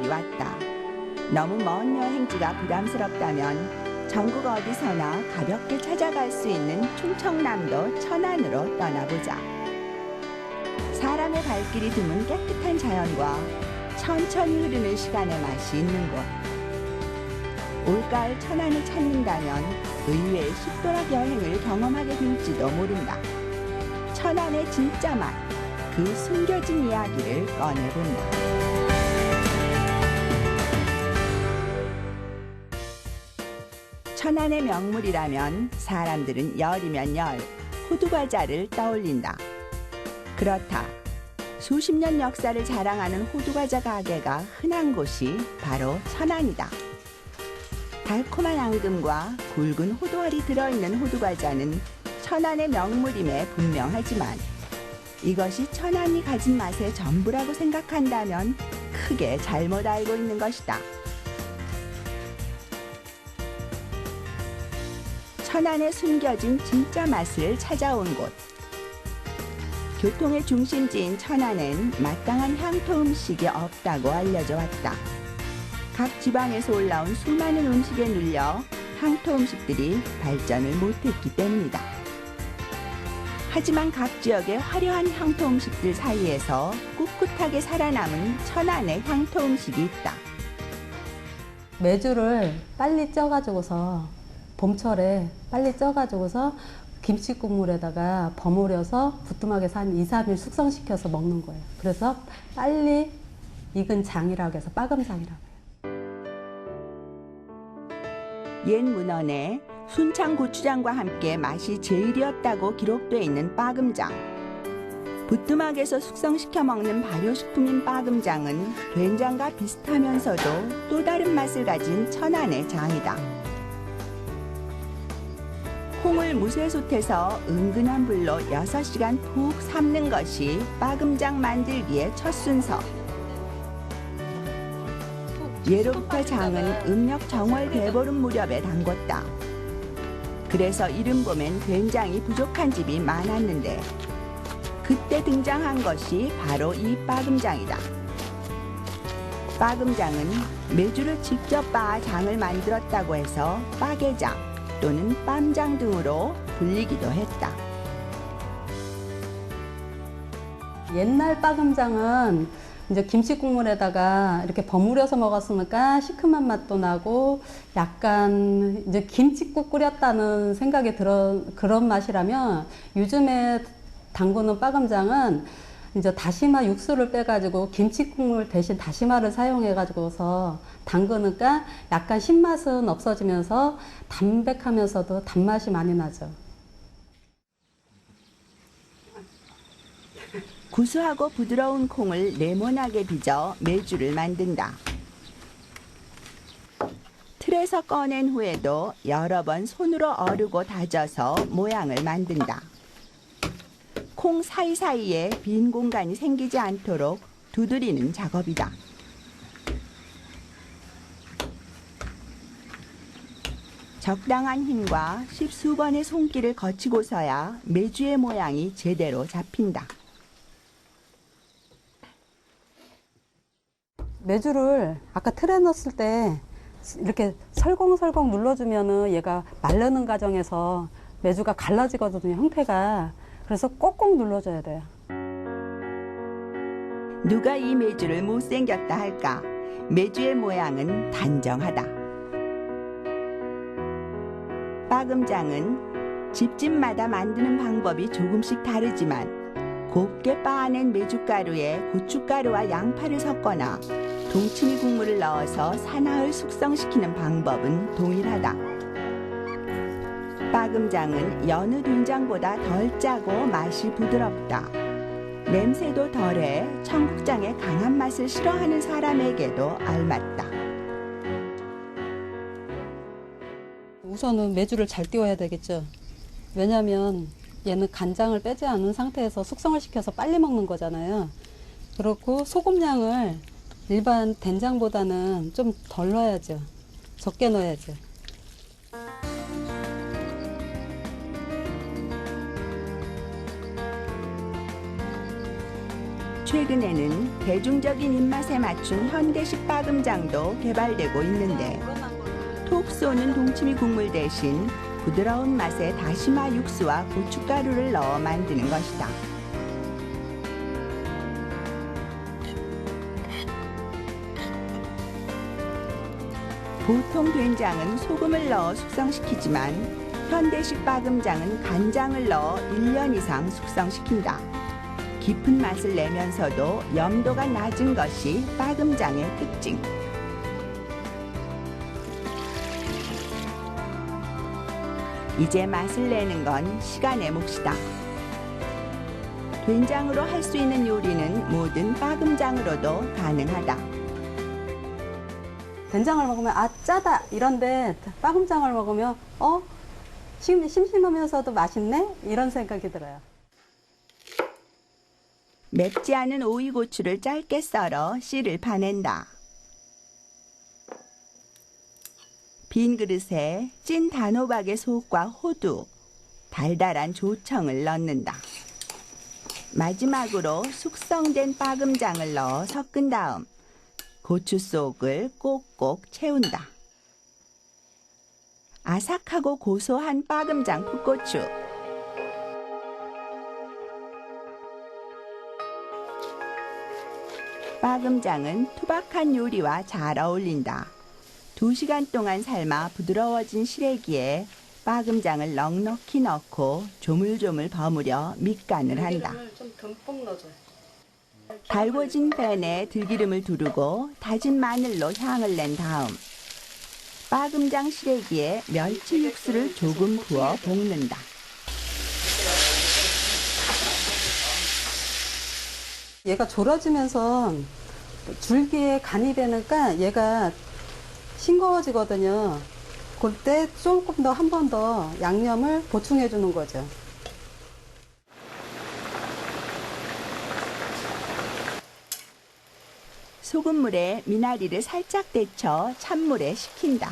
계절이 왔다. 너무 먼 여행지가 부담스럽다면 전국 어디서나 가볍게 찾아갈 수 있는 충청남도 천안으로 떠나보자. 사람의 발길이 드문 깨끗한 자연과 천천히 흐르는 시간의 맛이 있는 곳. 올가을 천안을 찾는다면 의외의 식도락 여행을 경험하게 될지도 모른다. 천안의 진짜 맛, 그 숨겨진 이야기를 꺼내본다. 천안의 명물이라면 사람들은 열이면 열, 호두과자를 떠올린다. 그렇다. 수십 년 역사를 자랑하는 호두과자 가게가 흔한 곳이 바로 천안이다. 달콤한 앙금과 굵은 호두알이 들어있는 호두과자는 천안의 명물임에 분명하지만 이것이 천안이 가진 맛의 전부라고 생각한다면 크게 잘못 알고 있는 것이다. 천안에 숨겨진 진짜 맛을 찾아온 곳. 교통의 중심지인 천안엔 마땅한 향토 음식이 없다고 알려져 왔다. 각 지방에서 올라온 수많은 음식에 눌려 향토 음식들이 발전을 못했기 때문이다. 하지만 각 지역의 화려한 향토 음식들 사이에서 꿋꿋하게 살아남은 천안의 향토 음식이 있다. 메주를 빨리 쪄가지고서 봄철에 빨리 쪄가지고서 김치 국물에다가 버무려서 부뚜막에서 한 2, 3일 숙성시켜서 먹는 거예요. 그래서 빨리 익은 장이라고 해서 빠금장이라고 해요. 옛 문헌에 순창 고추장과 함께 맛이 제일이었다고 기록되어 있는 빠금장. 부뚜막에서 숙성시켜 먹는 발효식품인 빠금장은 된장과 비슷하면서도 또 다른 맛을 가진 천안의 장이다. 콩을 무쇠솥에서 은근한 불로 6시간 푹 삶는 것이 빠금장 만들기의 첫 순서. 예로부터 장은 음력 정월 대보름 무렵에 담궜다. 그래서 이른 봄엔 된장이 부족한 집이 많았는데 그때 등장한 것이 바로 이 빠금장이다. 빠금장은 메주를 직접 빻아 장을 만들었다고 해서 빠게장 또는 빰장 등으로 불리기도 했다. 옛날 빠금장은 이제 김치 국물에다가 이렇게 버무려서 먹었으니까 시큼한 맛도 나고 약간 이제 김치국 끓였다는 생각이 그런 맛이라면 요즘에 담그는 빠금장은 이제 다시마 육수를 빼가지고 김치 국물 대신 다시마를 사용해가지고서 담그니까 약간 신맛은 없어지면서 담백하면서도 단맛이 많이 나죠. 구수하고 부드러운 콩을 네모나게 빚어 메주를 만든다. 틀에서 꺼낸 후에도 여러 번 손으로 어르고 다져서 모양을 만든다. 콩 사이사이에 빈 공간이 생기지 않도록 두드리는 작업이다. 적당한 힘과 십수번의 손길을 거치고서야 메주의 모양이 제대로 잡힌다. 메주를 아까 틀에 넣었을 때 이렇게 설공설공 눌러주면은 얘가 마르는 과정에서 메주가 갈라지거든요, 형태가. 그래서 꼭꼭 눌러줘야 돼요. 누가 이 메주를 못생겼다 할까? 메주의 모양은 단정하다. 빠금장은 집집마다 만드는 방법이 조금씩 다르지만 곱게 빻아낸 메주가루에 고춧가루와 양파를 섞거나 동치미 국물을 넣어서 사나흘 숙성시키는 방법은 동일하다. 빠금장은 여느 된장보다 덜 짜고 맛이 부드럽다. 냄새도 덜해 청국장의 강한 맛을 싫어하는 사람에게도 알맞다. 우선은 메주를 잘 띄워야 되겠죠. 왜냐하면 얘는 간장을 빼지 않은 상태에서 숙성을 시켜서 빨리 먹는 거잖아요. 그렇고 소금량을 일반 된장보다는 좀 덜 넣어야죠. 적게 넣어야죠. 최근에는 대중적인 입맛에 맞춘 현대식 빠금장도 개발되고 있는데 톡 쏘는 동치미 국물 대신 부드러운 맛의 다시마 육수와 고춧가루를 넣어 만드는 것이다. 보통 된장은 소금을 넣어 숙성시키지만 현대식 빠금장은 간장을 넣어 1년 이상 숙성시킨다. 깊은 맛을 내면서도 염도가 낮은 것이 빠금장의 특징. 이제 맛을 내는 건 시간의 몫이다. 된장으로 할 수 있는 요리는 모든 빠금장으로도 가능하다. 된장을 먹으면 아 짜다 이런데 빠금장을 먹으면 심심하면서도 맛있네 이런 생각이 들어요. 맵지 않은 오이고추를 짧게 썰어 씨를 파낸다. 빈 그릇에 찐 단호박의 속과 호두, 달달한 조청을 넣는다. 마지막으로 숙성된 빠금장을 넣어 섞은 다음 고추 속을 꼭꼭 채운다. 아삭하고 고소한 빠금장 풋고추. 빠금장은 투박한 요리와 잘 어울린다. 2시간 동안 삶아 부드러워진 시래기에 빠금장을 넉넉히 넣고 조물조물 버무려 밑간을 한다. 좀 듬뿍 넣어줘요. 달궈진 팬에 들기름을 두르고 다진 마늘로 향을 낸 다음 빠금장 시래기에 멸치 육수를 조금 부어 볶는다. 얘가 졸아지면서 줄기에 간이 되니까 얘가 싱거워지거든요. 그때 조금 더 한 번 더 양념을 보충해 주는 거죠. 소금물에 미나리를 살짝 데쳐 찬물에 식힌다.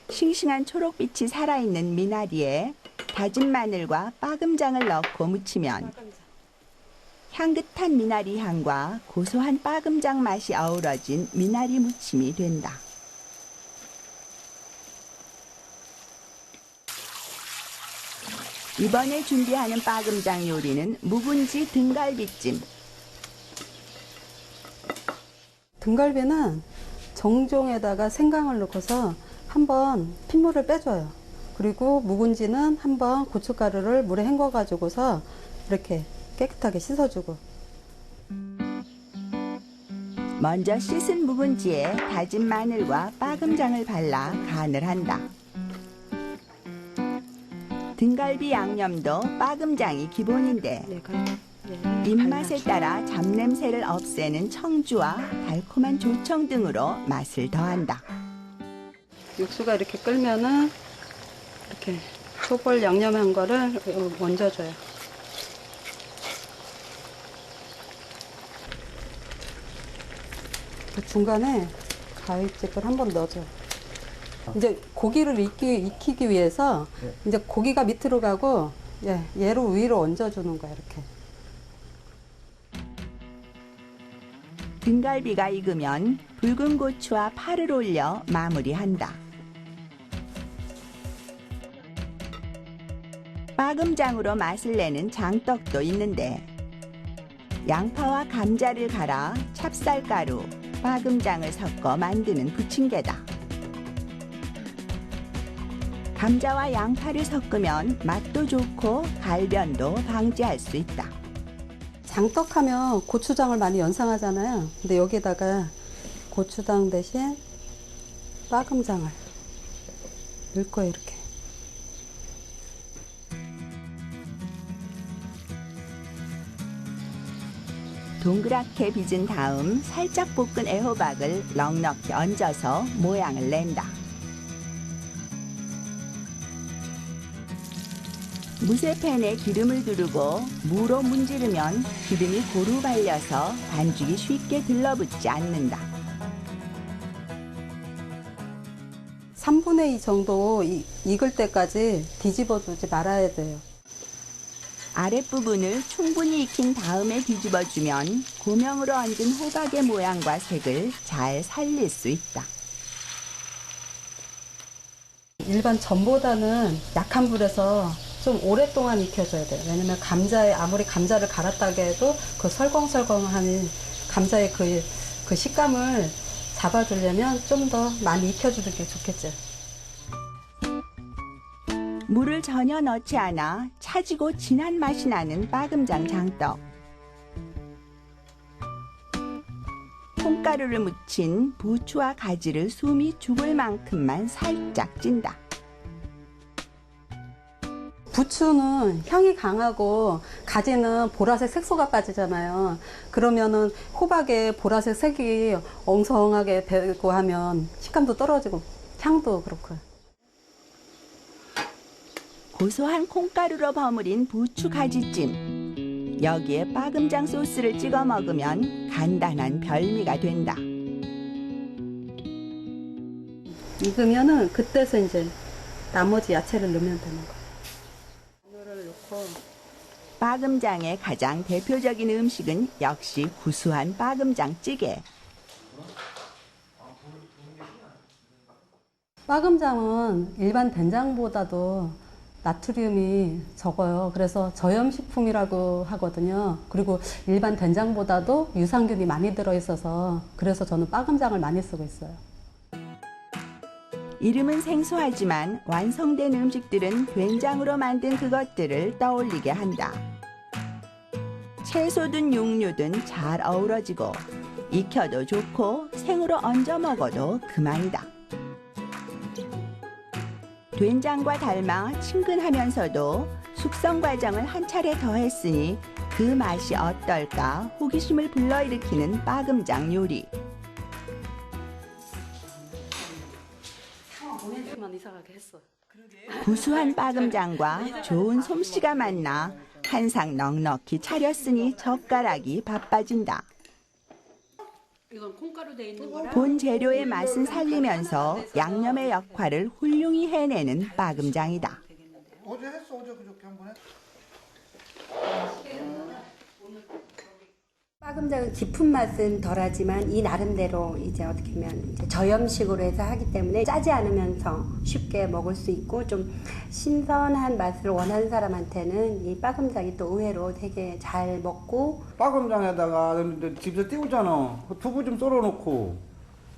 싱싱한 초록빛이 살아있는 미나리에 다진 마늘과 빠금장을 넣고 무치면 향긋한 미나리 향과 고소한 빠금장 맛이 어우러진 미나리 무침이 된다. 이번에 준비하는 빠금장 요리는 묵은지 등갈비찜. 등갈비는 정종에다가 생강을 넣고서 한번 핏물을 빼줘요. 그리고 묵은지는 한번 고춧가루를 물에 헹궈 가지고서 이렇게 깨끗하게 씻어주고. 먼저 씻은 묵은지에 다진 마늘과 빠금장을 발라 간을 한다. 등갈비 양념도 빠금장이 기본인데 입맛에 따라 잡냄새를 없애는 청주와 달콤한 조청 등으로 맛을 더한다. 육수가 이렇게 끓면은 이렇게 소볼 양념한 거를 얹어줘요. 중간에 가위집을 한번 넣어줘요. 이제 고기를 익히기 위해서 이제 고기가 밑으로 가고 얘로 위로 얹어주는 거야 이렇게. 등갈비가 익으면 붉은 고추와 파를 올려 마무리한다. 빠금장으로 맛을 내는 장떡도 있는데 양파와 감자를 갈아 찹쌀가루, 빠금장을 섞어 만드는 부침개다. 감자와 양파를 섞으면 맛도 좋고 갈변도 방지할 수 있다. 장떡하면 고추장을 많이 연상하잖아요. 근데 여기다가 고추장 대신 빠금장을 넣을 거예요, 이렇게. 동그랗게 빚은 다음 살짝 볶은 애호박을 넉넉히 얹어서 모양을 낸다. 무쇠팬에 기름을 두르고 무로 문지르면 기름이 고루 발려서 반죽이 쉽게 들러붙지 않는다. 3분의 2 정도 익을 때까지 뒤집어 두지 말아야 돼요. 아랫부분을 충분히 익힌 다음에 뒤집어주면 고명으로 얹은 호박의 모양과 색을 잘 살릴 수 있다. 일반 전보다는 약한 불에서 좀 오랫동안 익혀줘야 돼요. 왜냐면 감자에 아무리 감자를 갈았다고 해도 그 설광설광한 감자의 그 식감을 잡아주려면 좀 더 많이 익혀주는 게 좋겠죠. 물을 전혀 넣지 않아 차지고 진한 맛이 나는 빠금장 장떡. 콩가루를 묻힌 부추와 가지를 숨이 죽을 만큼만 살짝 찐다. 부추는 향이 강하고 가지는 보라색 색소가 빠지잖아요. 그러면은 호박에 보라색 색이 엉성하게 배고 하면 식감도 떨어지고 향도 그렇고요. 고소한 콩가루로 버무린 부추 가지찜. 여기에 빠금장 소스를 찍어 먹으면 간단한 별미가 된다. 익으면은 그때서 이제 나머지 야채를 넣으면 되는 거예요. 마늘을 넣고 빠금장의 가장 대표적인 음식은 역시 구수한 빠금장 찌개. 빠금장은 일반 된장보다도 나트륨이 적어요. 그래서 저염식품이라고 하거든요. 그리고 일반 된장보다도 유산균이 많이 들어있어서 그래서 저는 빠금장을 많이 쓰고 있어요. 이름은 생소하지만 완성된 음식들은 된장으로 만든 그것들을 떠올리게 한다. 채소든 육류든 잘 어우러지고 익혀도 좋고 생으로 얹어 먹어도 그만이다. 된장과 닮아 친근하면서도 숙성 과정을 한 차례 더했으니 그 맛이 어떨까 호기심을 불러일으키는 빠금장 요리. 구수한 빠금장과 좋은 솜씨가 만나 한상 넉넉히 차렸으니 젓가락이 바빠진다. 본 재료의 맛은 살리면서 양념의 역할을 훌륭히 해내는 빠금장이다. 어제 했어, 어제 그저께 한 번 했어. 빠금장은 깊은 맛은 덜하지만 이 나름대로 이제 어떻게 보면 이제 저염식으로 해서 하기 때문에 짜지 않으면서 쉽게 먹을 수 있고 좀 신선한 맛을 원하는 사람한테는 이 빠금장이 또 의외로 되게 잘 먹고. 빠금장에다가 집에서 띄우잖아. 두부 좀 썰어놓고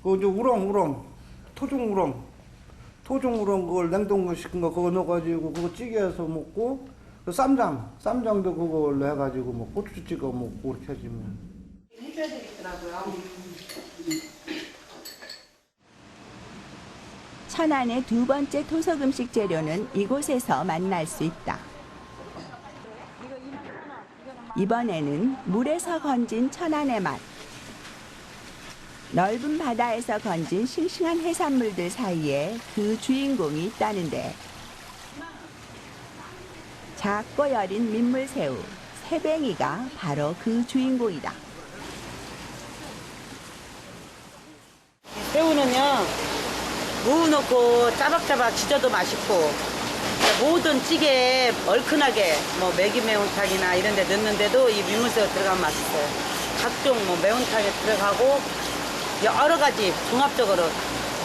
그 이제 우렁 토종 우렁 그걸 냉동시킨 거 그거 넣어가지고 그거 찌개해서 먹고. 그 쌈장도 그걸로 해가지고 뭐 고추 찍어 먹고 그렇게 하지 뭐. 해줘야 되겠더라고요. 천안의 두 번째 토속 음식 재료는 이곳에서 만날 수 있다. 이번에는 물에서 건진 천안의 맛. 넓은 바다에서 건진 싱싱한 해산물들 사이에 그 주인공이 있다는데, 작고 여린 민물새우, 새뱅이가 바로 그 주인공이다. 새우는요, 무 넣고 짜박짜박 지져도 맛있고, 모든 찌개에 얼큰하게 뭐 매기 매운탕이나 이런 데 넣는데도 이 민물새우 들어가면 맛있어요. 각종 뭐 매운탕에 들어가고 여러 가지 종합적으로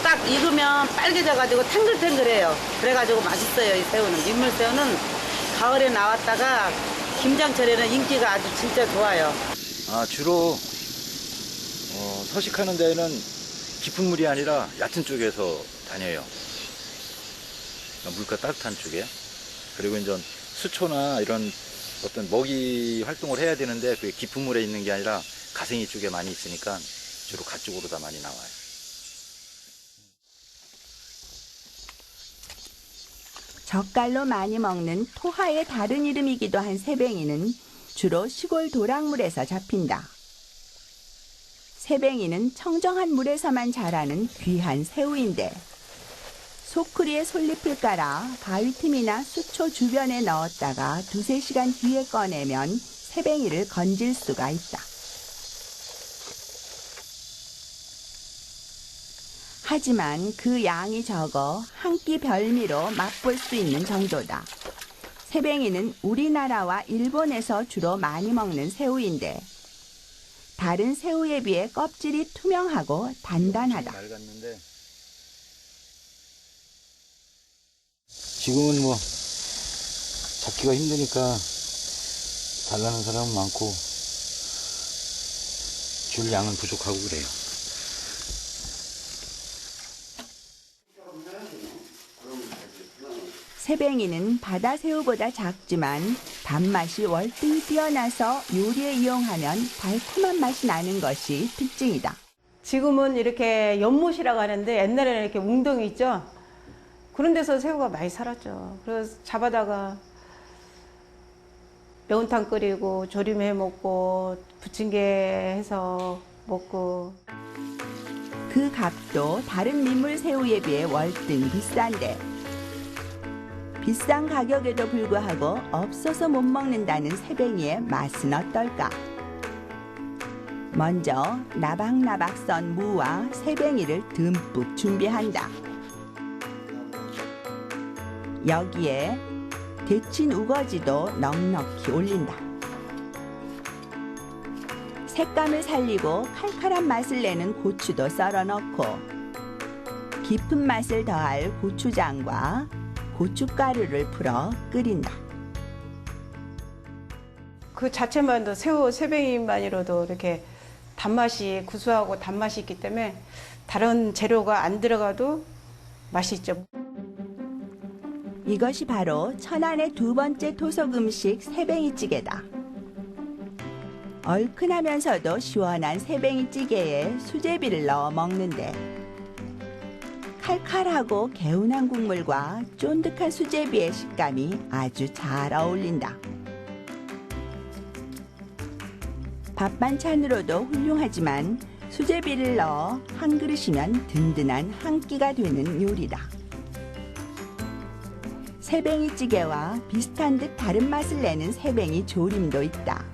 딱 익으면 빨개져가지고 탱글탱글해요. 그래가지고 맛있어요, 이 새우는. 민물새우는 가을에 나왔다가 김장철에는 인기가 아주 진짜 좋아요. 주로 서식하는 데는 깊은 물이 아니라 얕은 쪽에서 다녀요. 물가 따뜻한 쪽에. 그리고 이제 수초나 이런 어떤 먹이 활동을 해야 되는데 그게 깊은 물에 있는 게 아니라 가생이 쪽에 많이 있으니까 주로 가쪽으로 다 많이 나와요. 젓갈로 많이 먹는 토하의 다른 이름이기도 한 새뱅이는 주로 시골 도랑물에서 잡힌다. 새뱅이는 청정한 물에서만 자라는 귀한 새우인데, 소쿠리에 솔잎을 깔아 바위틈이나 수초 주변에 넣었다가 2~3시간 뒤에 꺼내면 새뱅이를 건질 수가 있다. 하지만 그 양이 적어 한 끼 별미로 맛볼 수 있는 정도다. 새뱅이는 우리나라와 일본에서 주로 많이 먹는 새우인데 다른 새우에 비해 껍질이 투명하고 단단하다. 낡았는데 지금은 뭐 잡기가 힘드니까 달라는 사람은 많고 줄 양은 부족하고 그래요. 새뱅이는 바다 새우보다 작지만 단맛이 월등히 뛰어나서 요리에 이용하면 달콤한 맛이 나는 것이 특징이다. 지금은 이렇게 연못이라고 하는데 옛날에는 이렇게 웅덩이 있죠. 그런 데서 새우가 많이 살았죠. 그래서 잡아다가 매운탕 끓이고 조림해 먹고 부침개 해서 먹고. 그 값도 다른 민물 새우에 비해 월등 비싼데 비싼 가격에도 불구하고 없어서 못 먹는다는 새뱅이의 맛은 어떨까? 먼저 나박나박 썬 무와 새뱅이를 듬뿍 준비한다. 여기에 데친 우거지도 넉넉히 올린다. 색감을 살리고 칼칼한 맛을 내는 고추도 썰어 넣고 깊은 맛을 더할 고추장과 고춧가루를 풀어 끓인다. 그 자체만도 새뱅이만으로도 이렇게 단맛이 구수하고 단맛이 있기 때문에 다른 재료가 안 들어가도 맛있죠. 이것이 바로 천안의 두 번째 토속 음식 새뱅이찌개다. 얼큰하면서도 시원한 새뱅이찌개에 수제비를 넣어 먹는데 칼칼하고 개운한 국물과 쫀득한 수제비의 식감이 아주 잘 어울린다. 밥 반찬으로도 훌륭하지만 수제비를 넣어 한 그릇이면 든든한 한 끼가 되는 요리다. 새뱅이찌개와 비슷한 듯 다른 맛을 내는 새뱅이 조림도 있다.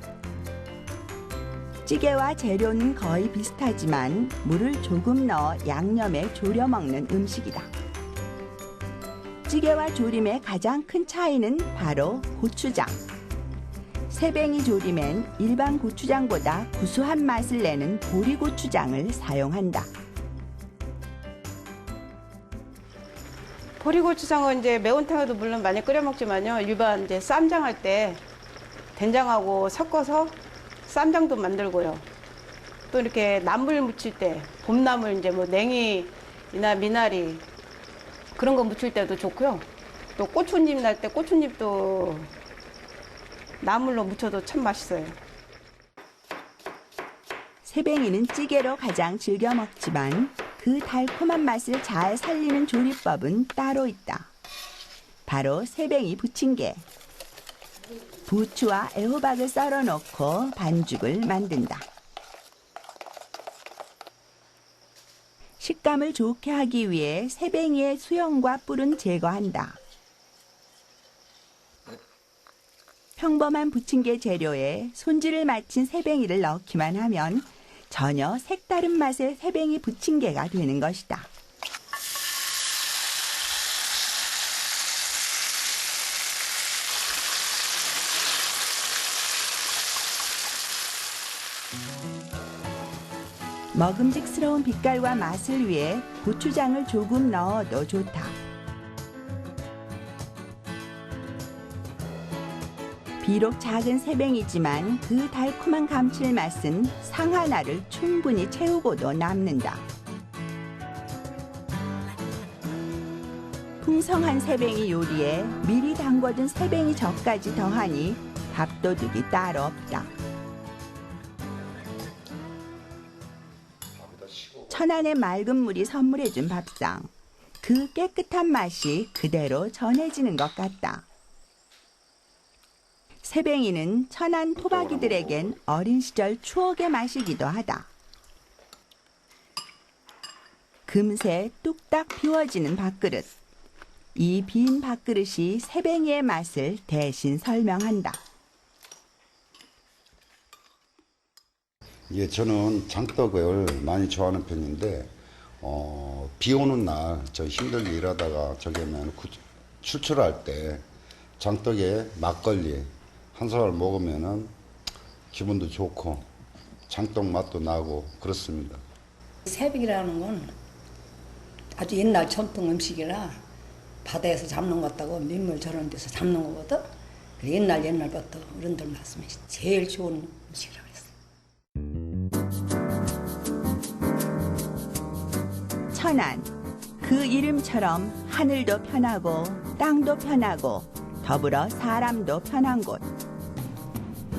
찌개와 재료는 거의 비슷하지만 물을 조금 넣어 양념에 졸여 먹는 음식이다. 찌개와 조림의 가장 큰 차이는 바로 고추장. 새뱅이 조림엔 일반 고추장보다 구수한 맛을 내는 보리고추장을 사용한다. 보리고추장은 이제 매운탕에도 물론 많이 끓여 먹지만요. 일반 이제 쌈장 할 때 된장하고 섞어서 쌈장도 만들고요. 또 이렇게 나물 무칠 때 봄나물 이제 뭐 냉이나 미나리 그런 거 무칠 때도 좋고요. 또 고추잎 날 때 고추잎도 나물로 무쳐도 참 맛있어요. 새뱅이는 찌개로 가장 즐겨 먹지만 그 달콤한 맛을 잘 살리는 조리법은 따로 있다. 바로 새뱅이 부침개. 부추와 애호박을 썰어 넣고 반죽을 만든다. 식감을 좋게 하기 위해 새뱅이의 수염과 뿔은 제거한다. 평범한 부침개 재료에 손질을 마친 새뱅이를 넣기만 하면 전혀 색다른 맛의 새뱅이 부침개가 되는 것이다. 먹음직스러운 빛깔과 맛을 위해 고추장을 조금 넣어도 좋다. 비록 작은 새뱅이지만 그 달콤한 감칠맛은 상 하나를 충분히 채우고도 남는다. 풍성한 새뱅이 요리에 미리 담궈둔 새뱅이 젓까지 더하니 밥도둑이 따로 없다. 천안의 맑은 물이 선물해준 밥상. 그 깨끗한 맛이 그대로 전해지는 것 같다. 새뱅이는 천안 토박이들에겐 어린 시절 추억의 맛이기도 하다. 금세 뚝딱 비워지는 밥그릇. 이 빈 밥그릇이 새뱅이의 맛을 대신 설명한다. 예, 저는 장떡을 많이 좋아하는 편인데 비 오는 날 저 힘들게 일하다가 저기 하면 출출할 때 장떡에 막걸리 한 사발 먹으면은 기분도 좋고 장떡 맛도 나고 그렇습니다. 새벽이라는 건 아주 옛날 전통 음식이라 바다에서 잡는 것 같다고 민물 저런 데서 잡는 거거든. 옛날부터 어른들 말씀이 제일 좋은 음식이라고 했어요. 천안, 그 이름처럼 하늘도 편하고 땅도 편하고 더불어 사람도 편한 곳.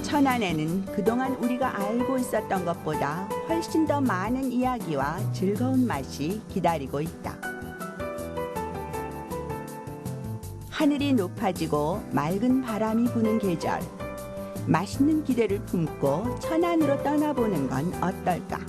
천안에는 그동안 우리가 알고 있었던 것보다 훨씬 더 많은 이야기와 즐거운 맛이 기다리고 있다. 하늘이 높아지고 맑은 바람이 부는 계절. 맛있는 기대를 품고 천안으로 떠나보는 건 어떨까?